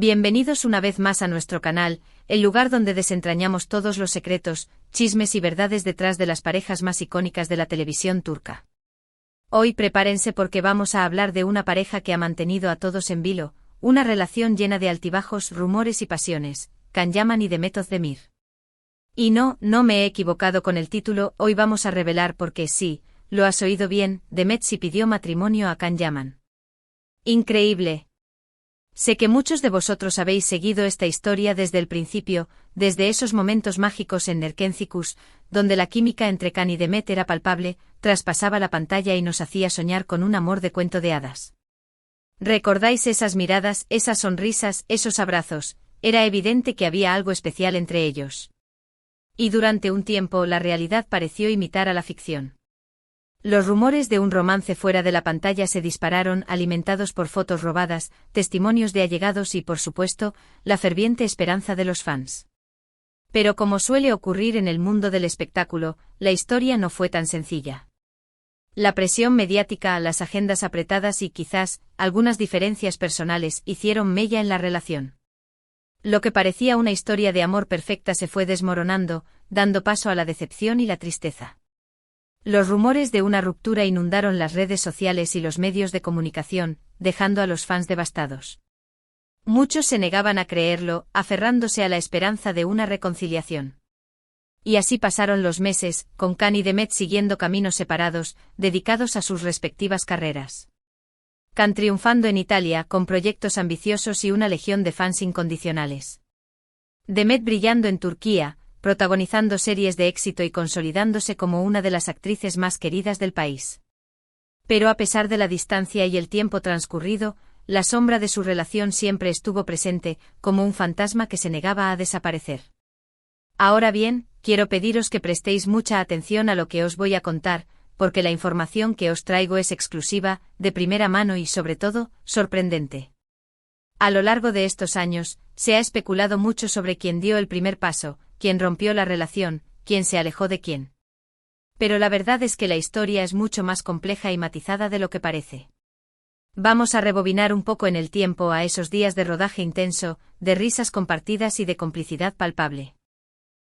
Bienvenidos una vez más a nuestro canal, el lugar donde desentrañamos todos los secretos, chismes y verdades detrás de las parejas más icónicas de la televisión turca. Hoy prepárense porque vamos a hablar de una pareja que ha mantenido a todos en vilo, una relación llena de altibajos, rumores y pasiones, Can Yaman y Demet Özdemir. Y no me he equivocado con el título, hoy vamos a revelar porque sí, lo has oído bien, Demet sí pidió matrimonio a Can Yaman. ¡Increíble! Sé que muchos de vosotros habéis seguido esta historia desde el principio, desde esos momentos mágicos en Erkencikus, donde la química entre Can y Demet era palpable, traspasaba la pantalla y nos hacía soñar con un amor de cuento de hadas. ¿Recordáis esas miradas, esas sonrisas, esos abrazos? Era evidente que había algo especial entre ellos. Y durante un tiempo la realidad pareció imitar a la ficción. Los rumores de un romance fuera de la pantalla se dispararon, alimentados por fotos robadas, testimonios de allegados y, por supuesto, la ferviente esperanza de los fans. Pero como suele ocurrir en el mundo del espectáculo, la historia no fue tan sencilla. La presión mediática, las agendas apretadas y quizás algunas diferencias personales hicieron mella en la relación. Lo que parecía una historia de amor perfecta se fue desmoronando, dando paso a la decepción y la tristeza. Los rumores de una ruptura inundaron las redes sociales y los medios de comunicación, dejando a los fans devastados. Muchos se negaban a creerlo, aferrándose a la esperanza de una reconciliación. Y así pasaron los meses, con Can y Demet siguiendo caminos separados, dedicados a sus respectivas carreras. Can triunfando en Italia, con proyectos ambiciosos y una legión de fans incondicionales. Demet brillando en Turquía, protagonizando series de éxito y consolidándose como una de las actrices más queridas del país. Pero a pesar de la distancia y el tiempo transcurrido, la sombra de su relación siempre estuvo presente, como un fantasma que se negaba a desaparecer. Ahora bien, quiero pediros que prestéis mucha atención a lo que os voy a contar, porque la información que os traigo es exclusiva, de primera mano y sobre todo, sorprendente. A lo largo de estos años, se ha especulado mucho sobre quién dio el primer paso, quién rompió la relación, quién se alejó de quién. Pero la verdad es que la historia es mucho más compleja y matizada de lo que parece. Vamos a rebobinar un poco en el tiempo a esos días de rodaje intenso, de risas compartidas y de complicidad palpable.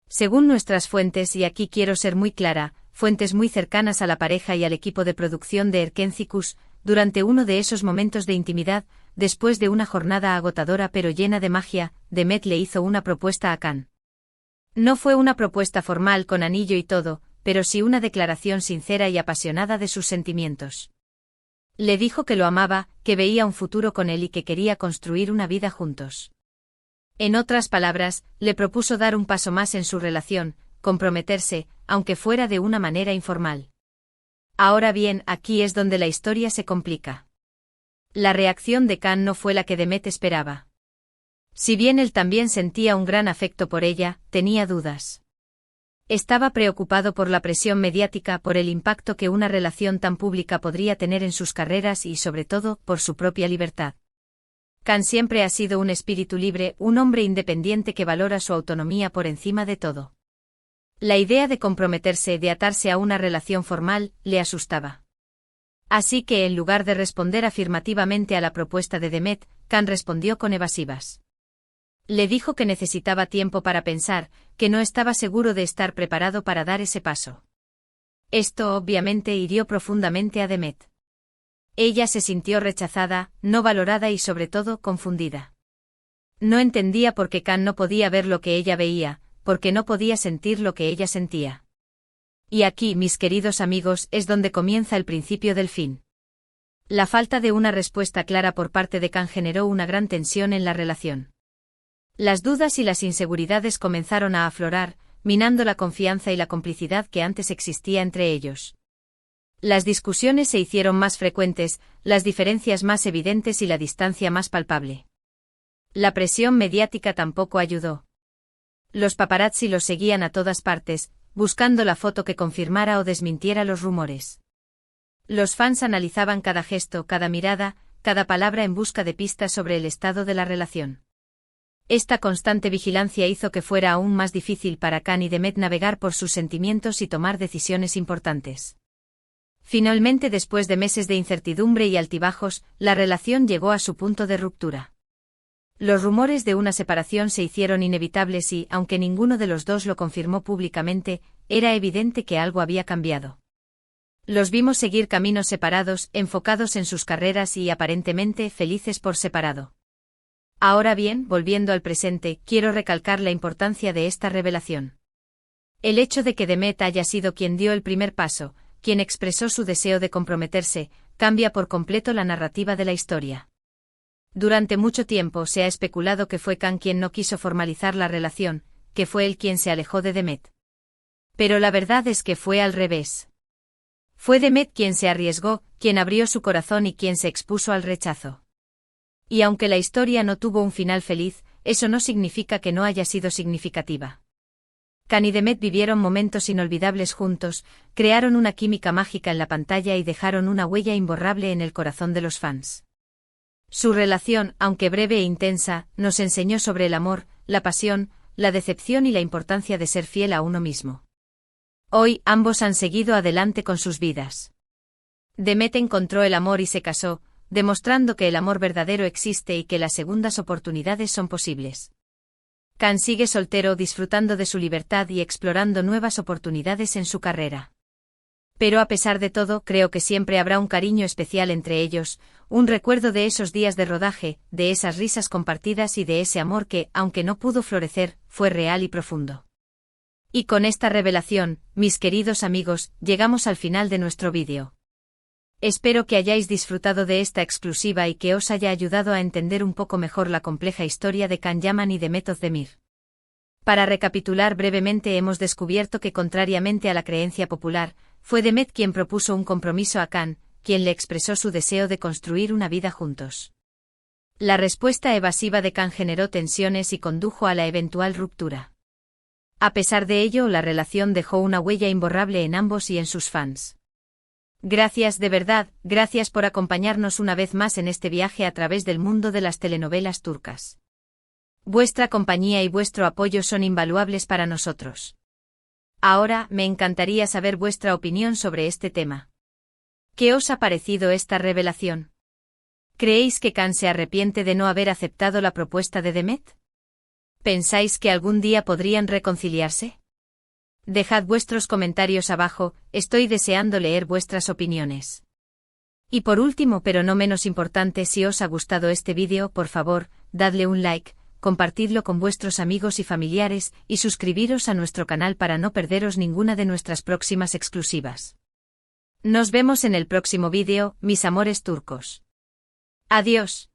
Según nuestras fuentes, y aquí quiero ser muy clara, fuentes muy cercanas a la pareja y al equipo de producción de Erkencikus, durante uno de esos momentos de intimidad, después de una jornada agotadora pero llena de magia, Demet le hizo una propuesta a Can. No fue una propuesta formal con anillo y todo, pero sí una declaración sincera y apasionada de sus sentimientos. Le dijo que lo amaba, que veía un futuro con él y que quería construir una vida juntos. En otras palabras, le propuso dar un paso más en su relación, comprometerse, aunque fuera de una manera informal. Ahora bien, aquí es donde la historia se complica. La reacción de Can no fue la que Demet esperaba. Si bien él también sentía un gran afecto por ella, tenía dudas. Estaba preocupado por la presión mediática, por el impacto que una relación tan pública podría tener en sus carreras y sobre todo, por su propia libertad. Can siempre ha sido un espíritu libre, un hombre independiente que valora su autonomía por encima de todo. La idea de comprometerse, de atarse a una relación formal, le asustaba. Así que en lugar de responder afirmativamente a la propuesta de Demet, Can respondió con evasivas. Le dijo que necesitaba tiempo para pensar, que no estaba seguro de estar preparado para dar ese paso. Esto obviamente hirió profundamente a Demet. Ella se sintió rechazada, no valorada y sobre todo confundida. No entendía por qué Can no podía ver lo que ella veía, porque no podía sentir lo que ella sentía. Y aquí, mis queridos amigos, es donde comienza el principio del fin. La falta de una respuesta clara por parte de Can generó una gran tensión en la relación. Las dudas y las inseguridades comenzaron a aflorar, minando la confianza y la complicidad que antes existía entre ellos. Las discusiones se hicieron más frecuentes, las diferencias más evidentes y la distancia más palpable. La presión mediática tampoco ayudó. Los paparazzi los seguían a todas partes, buscando la foto que confirmara o desmintiera los rumores. Los fans analizaban cada gesto, cada mirada, cada palabra en busca de pistas sobre el estado de la relación. Esta constante vigilancia hizo que fuera aún más difícil para Can y Demet navegar por sus sentimientos y tomar decisiones importantes. Finalmente, después de meses de incertidumbre y altibajos, la relación llegó a su punto de ruptura. Los rumores de una separación se hicieron inevitables y, aunque ninguno de los dos lo confirmó públicamente, era evidente que algo había cambiado. Los vimos seguir caminos separados, enfocados en sus carreras y aparentemente felices por separado. Ahora bien, volviendo al presente, quiero recalcar la importancia de esta revelación. El hecho de que Demet haya sido quien dio el primer paso, quien expresó su deseo de comprometerse, cambia por completo la narrativa de la historia. Durante mucho tiempo se ha especulado que fue Can quien no quiso formalizar la relación, que fue él quien se alejó de Demet. Pero la verdad es que fue al revés. Fue Demet quien se arriesgó, quien abrió su corazón y quien se expuso al rechazo. Y aunque la historia no tuvo un final feliz, eso no significa que no haya sido significativa. Can y Demet vivieron momentos inolvidables juntos, crearon una química mágica en la pantalla y dejaron una huella imborrable en el corazón de los fans. Su relación, aunque breve e intensa, nos enseñó sobre el amor, la pasión, la decepción y la importancia de ser fiel a uno mismo. Hoy, ambos han seguido adelante con sus vidas. Demet encontró el amor y se casó, demostrando que el amor verdadero existe y que las segundas oportunidades son posibles. Can sigue soltero disfrutando de su libertad y explorando nuevas oportunidades en su carrera. Pero a pesar de todo, creo que siempre habrá un cariño especial entre ellos, un recuerdo de esos días de rodaje, de esas risas compartidas y de ese amor que, aunque no pudo florecer, fue real y profundo. Y con esta revelación, mis queridos amigos, llegamos al final de nuestro vídeo. Espero que hayáis disfrutado de esta exclusiva y que os haya ayudado a entender un poco mejor la compleja historia de Can Yaman y Demet Özdemir. Para recapitular brevemente, hemos descubierto que, contrariamente a la creencia popular, fue Demet quien propuso un compromiso a Can, quien le expresó su deseo de construir una vida juntos. La respuesta evasiva de Can generó tensiones y condujo a la eventual ruptura. A pesar de ello, la relación dejó una huella imborrable en ambos y en sus fans. Gracias, de verdad, gracias por acompañarnos una vez más en este viaje a través del mundo de las telenovelas turcas. Vuestra compañía y vuestro apoyo son invaluables para nosotros. Ahora, me encantaría saber vuestra opinión sobre este tema. ¿Qué os ha parecido esta revelación? ¿Creéis que Can se arrepiente de no haber aceptado la propuesta de Demet? ¿Pensáis que algún día podrían reconciliarse? Dejad vuestros comentarios abajo, estoy deseando leer vuestras opiniones. Y por último, pero no menos importante, si os ha gustado este vídeo, por favor, dadle un like, compartidlo con vuestros amigos y familiares, y suscribiros a nuestro canal para no perderos ninguna de nuestras próximas exclusivas. Nos vemos en el próximo vídeo, mis amores turcos. Adiós.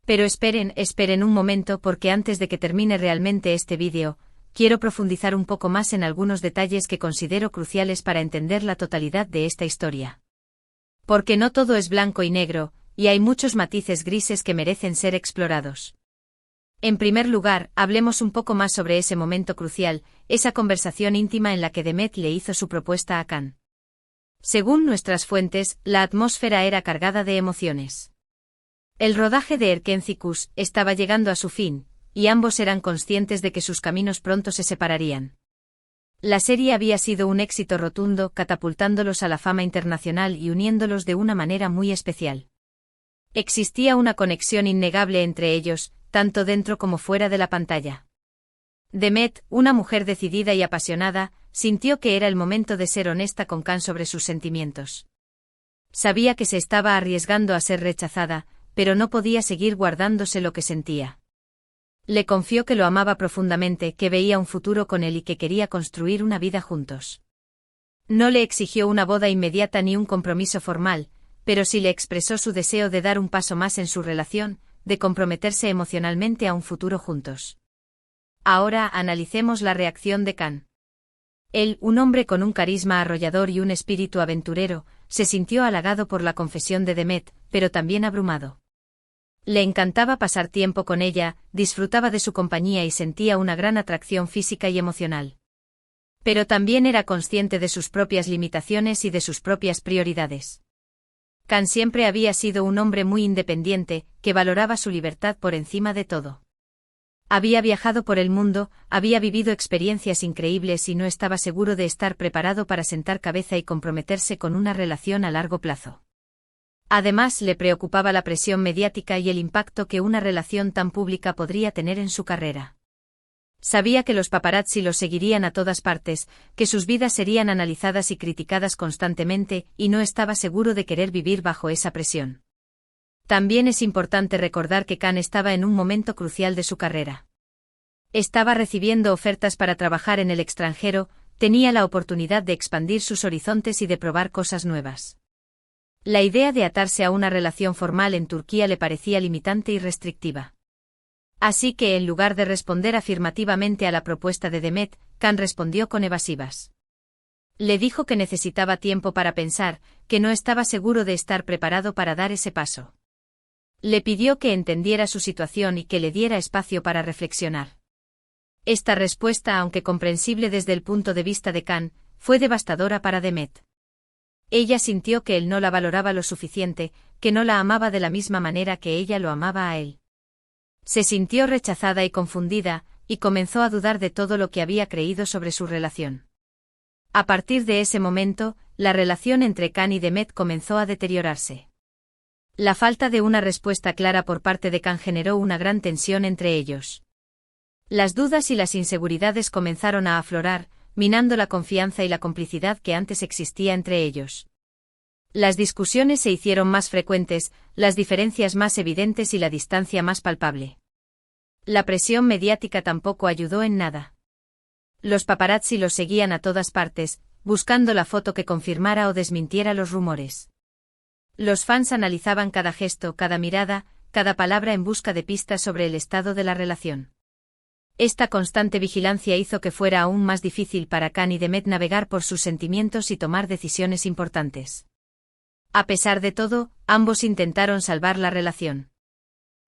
Pero esperen un momento, porque antes de que termine realmente este vídeo, quiero profundizar un poco más en algunos detalles que considero cruciales para entender la totalidad de esta historia. Porque no todo es blanco y negro, y hay muchos matices grises que merecen ser explorados. En primer lugar, hablemos un poco más sobre ese momento crucial, esa conversación íntima en la que Demet le hizo su propuesta a Can. Según nuestras fuentes, la atmósfera era cargada de emociones. El rodaje de Erkenci estaba llegando a su fin, y ambos eran conscientes de que sus caminos pronto se separarían. La serie había sido un éxito rotundo, catapultándolos a la fama internacional y uniéndolos de una manera muy especial. Existía una conexión innegable entre ellos, tanto dentro como fuera de la pantalla. Demet, una mujer decidida y apasionada, sintió que era el momento de ser honesta con Can sobre sus sentimientos. Sabía que se estaba arriesgando a ser rechazada, pero no podía seguir guardándose lo que sentía. Le confió que lo amaba profundamente, que veía un futuro con él y que quería construir una vida juntos. No le exigió una boda inmediata ni un compromiso formal, pero sí le expresó su deseo de dar un paso más en su relación, de comprometerse emocionalmente a un futuro juntos. Ahora analicemos la reacción de Can. Él, un hombre con un carisma arrollador y un espíritu aventurero, se sintió halagado por la confesión de Demet, pero también abrumado. Le encantaba pasar tiempo con ella, disfrutaba de su compañía y sentía una gran atracción física y emocional. Pero también era consciente de sus propias limitaciones y de sus propias prioridades. Can siempre había sido un hombre muy independiente, que valoraba su libertad por encima de todo. Había viajado por el mundo, había vivido experiencias increíbles y no estaba seguro de estar preparado para sentar cabeza y comprometerse con una relación a largo plazo. Además, le preocupaba la presión mediática y el impacto que una relación tan pública podría tener en su carrera. Sabía que los paparazzi los seguirían a todas partes, que sus vidas serían analizadas y criticadas constantemente, y no estaba seguro de querer vivir bajo esa presión. También es importante recordar que Khan estaba en un momento crucial de su carrera. Estaba recibiendo ofertas para trabajar en el extranjero, tenía la oportunidad de expandir sus horizontes y de probar cosas nuevas. La idea de atarse a una relación formal en Turquía le parecía limitante y restrictiva. Así que en lugar de responder afirmativamente a la propuesta de Demet, Khan respondió con evasivas. Le dijo que necesitaba tiempo para pensar, que no estaba seguro de estar preparado para dar ese paso. Le pidió que entendiera su situación y que le diera espacio para reflexionar. Esta respuesta, aunque comprensible desde el punto de vista de Khan, fue devastadora para Demet. Ella sintió que él no la valoraba lo suficiente, que no la amaba de la misma manera que ella lo amaba a él. Se sintió rechazada y confundida, y comenzó a dudar de todo lo que había creído sobre su relación. A partir de ese momento, la relación entre Khan y Demet comenzó a deteriorarse. La falta de una respuesta clara por parte de Khan generó una gran tensión entre ellos. Las dudas y las inseguridades comenzaron a aflorar, minando la confianza y la complicidad que antes existía entre ellos. Las discusiones se hicieron más frecuentes, las diferencias más evidentes y la distancia más palpable. La presión mediática tampoco ayudó en nada. Los paparazzi los seguían a todas partes, buscando la foto que confirmara o desmintiera los rumores. Los fans analizaban cada gesto, cada mirada, cada palabra en busca de pistas sobre el estado de la relación. Esta constante vigilancia hizo que fuera aún más difícil para Khan y Demet navegar por sus sentimientos y tomar decisiones importantes. A pesar de todo, ambos intentaron salvar la relación.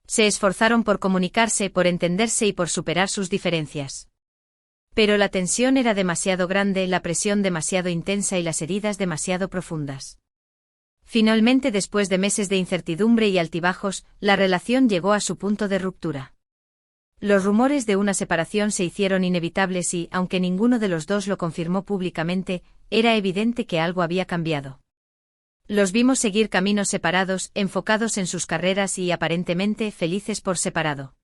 Se esforzaron por comunicarse, por entenderse y por superar sus diferencias. Pero la tensión era demasiado grande, la presión demasiado intensa y las heridas demasiado profundas. Finalmente, después de meses de incertidumbre y altibajos, la relación llegó a su punto de ruptura. Los rumores de una separación se hicieron inevitables y, aunque ninguno de los dos lo confirmó públicamente, era evidente que algo había cambiado. Los vimos seguir caminos separados, enfocados en sus carreras y aparentemente felices por separado.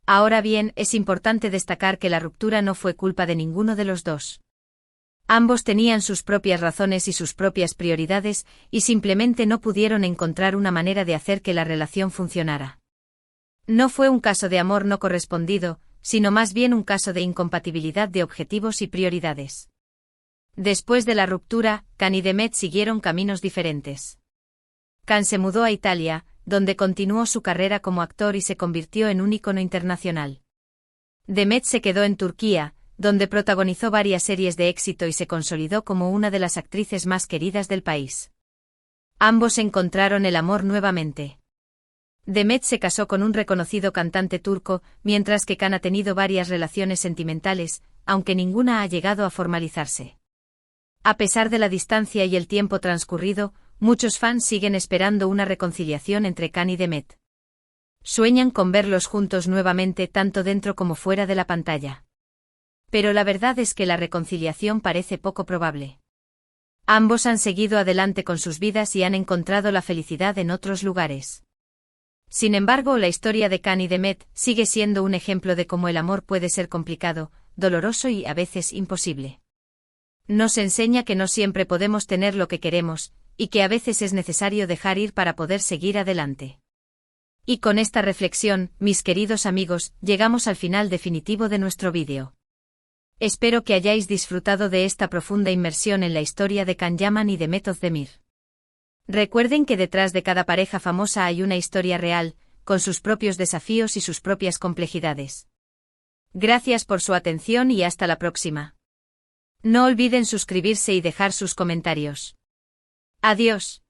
Ahora bien, es importante destacar que la ruptura no fue culpa de ninguno de los dos. Ambos tenían sus propias razones y sus propias prioridades, y simplemente no pudieron encontrar una manera de hacer que la relación funcionara. No fue un caso de amor no correspondido, sino más bien un caso de incompatibilidad de objetivos y prioridades. Después de la ruptura, Khan y Demet siguieron caminos diferentes. Khan se mudó a Italia, donde continuó su carrera como actor y se convirtió en un ícono internacional. Demet se quedó en Turquía, donde protagonizó varias series de éxito y se consolidó como una de las actrices más queridas del país. Ambos encontraron el amor nuevamente. Demet se casó con un reconocido cantante turco, mientras que Khan ha tenido varias relaciones sentimentales, aunque ninguna ha llegado a formalizarse. A pesar de la distancia y el tiempo transcurrido, muchos fans siguen esperando una reconciliación entre Khan y Demet. Sueñan con verlos juntos nuevamente tanto dentro como fuera de la pantalla. Pero la verdad es que la reconciliación parece poco probable. Ambos han seguido adelante con sus vidas y han encontrado la felicidad en otros lugares. Sin embargo, la historia de Khan y Demet sigue siendo un ejemplo de cómo el amor puede ser complicado, doloroso y a veces imposible. Nos enseña que no siempre podemos tener lo que queremos, y que a veces es necesario dejar ir para poder seguir adelante. Y con esta reflexión, mis queridos amigos, llegamos al final definitivo de nuestro vídeo. Espero que hayáis disfrutado de esta profunda inmersión en la historia de Can Yaman y Demet Özdemir. Recuerden que detrás de cada pareja famosa hay una historia real, con sus propios desafíos y sus propias complejidades. Gracias por su atención y hasta la próxima. No olviden suscribirse y dejar sus comentarios. Adiós.